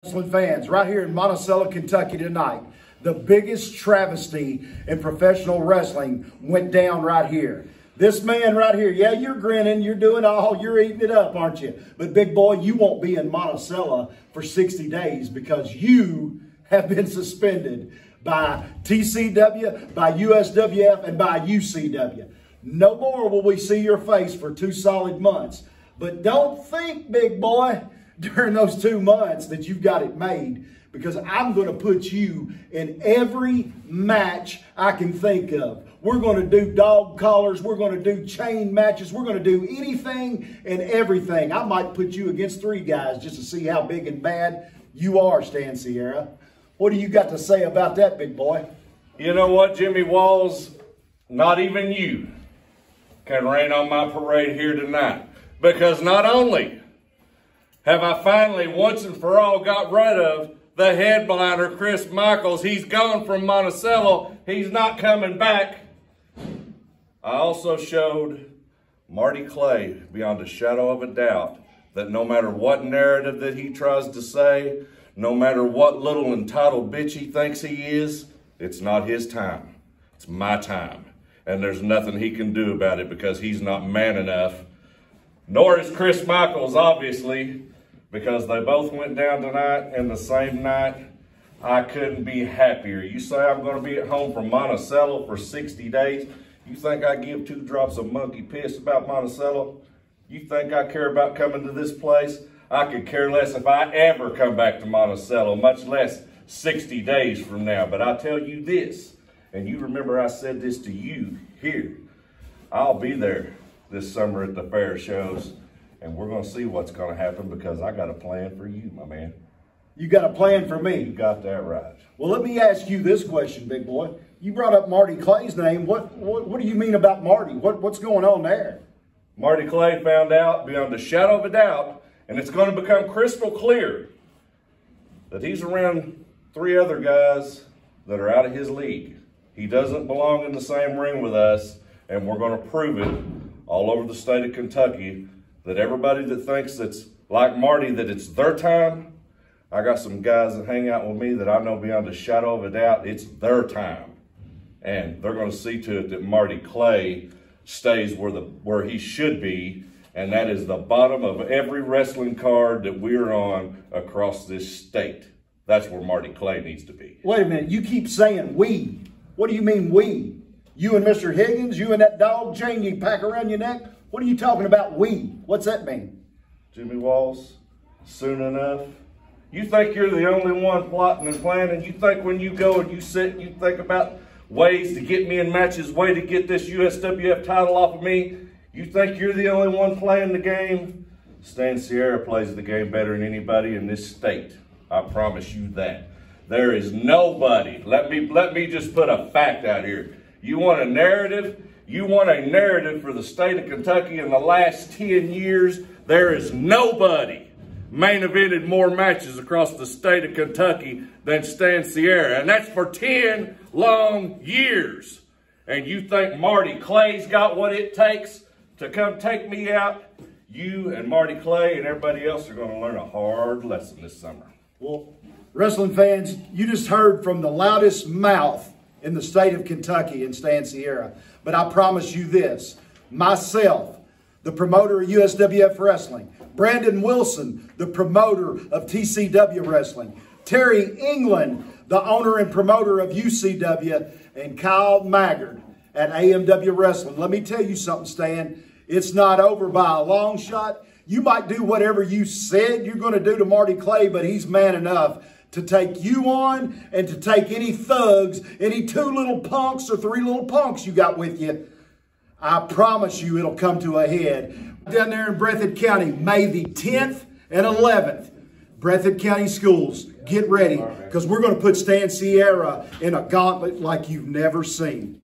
Wrestling fans, right here in Monticello, Kentucky tonight, the biggest travesty in professional wrestling went down right here. This man right here, yeah, you're grinning, you're doing all, you're eating it up, aren't you? But big boy, you won't be in Monticello for 60 days because you have been suspended by TCW, by USWF, and by UCW. No more will we see your face for 2 solid months. But don't think, big boy, during those 2 months that you've got it made, because I'm going to put you in every match I can think of. We're going to do dog collars. We're going to do chain matches. We're going to do anything and everything. I might put you against 3 guys just to see how big and bad you are, Stan Sierra. What do you got to say about that, big boy? You know what, Jimmy Walls? Not even you can rain on my parade here tonight. Because not only have I finally once and for all got rid of the headliner, Chris Michaels. He's gone from Monticello. He's not coming back. I also showed Marty Clay, beyond a shadow of a doubt, that no matter what narrative that he tries to say, no matter what little entitled bitch he thinks he is, it's not his time. It's my time. And there's nothing he can do about it because he's not man enough. Nor is Chris Michaels, obviously, because they both went down tonight and the same night. I couldn't be happier. You say I'm going to be at home from Monticello for 60 days. You think I give 2 drops of monkey piss about Monticello? You think I care about coming to this place? I could care less if I ever come back to Monticello, much less 60 days from now. But I tell you this, and you remember I said this to you here, I'll be there this summer at the fair shows, and we're going to see what's going to happen because I got a plan for you, my man. You got a plan for me? You got that right. Well, let me ask you this question, big boy. You brought up Marty Clay's name. What do you mean about Marty? What's going on there? Marty Clay found out beyond a shadow of a doubt, and it's going to become crystal clear that he's around 3 other guys that are out of his league. He doesn't belong in the same ring with us, and we're going to prove it all over the state of Kentucky that everybody that thinks that's like Marty, that it's their time, I got some guys that hang out with me that I know beyond a shadow of a doubt it's their time. And they're going to see to it that Marty Clay stays where he should be, and that is the bottom of every wrestling card that we're on across this state. That's where Marty Clay needs to be. Wait a minute, you keep saying we. What do you mean we? You and Mr. Higgins, you and that dog chain you pack around your neck? What are you talking about we? What's that mean? Jimmy Walls, soon enough. You think you're the only one plotting and planning? You think when you go and you sit and you think about ways to get me in matches, way to get this USWF title off of me, you think you're the only one playing the game? Stan Sierra plays the game better than anybody in this state. I promise you that. There is nobody. Let me just put a fact out here. You want a narrative? You want a narrative for the state of Kentucky in the last 10 years? There is nobody main evented more matches across the state of Kentucky than Stan Sierra. And that's for 10 long years. And you think Marty Clay's got what it takes to come take me out? You and Marty Clay and everybody else are going to learn a hard lesson this summer. Well, wrestling fans, you just heard from the loudest mouth in the state of Kentucky in Stan Sierra. But I promise you this, myself, the promoter of USWF Wrestling, Brandon Wilson, the promoter of TCW Wrestling, Terry England, the owner and promoter of UCW, and Kyle Maggard at AMW Wrestling. Let me tell you something, Stan. It's not over by a long shot. You might do whatever you said you're going to do to Marty Clay, but he's man enough to take you on and to take any thugs, any 2 little punks or 3 little punks you got with you. I promise you it'll come to a head. Down there in Breathitt County, May the 10th and 11th. Breathitt County Schools, get ready, because we're going to put Stan Sierra in a gauntlet like you've never seen.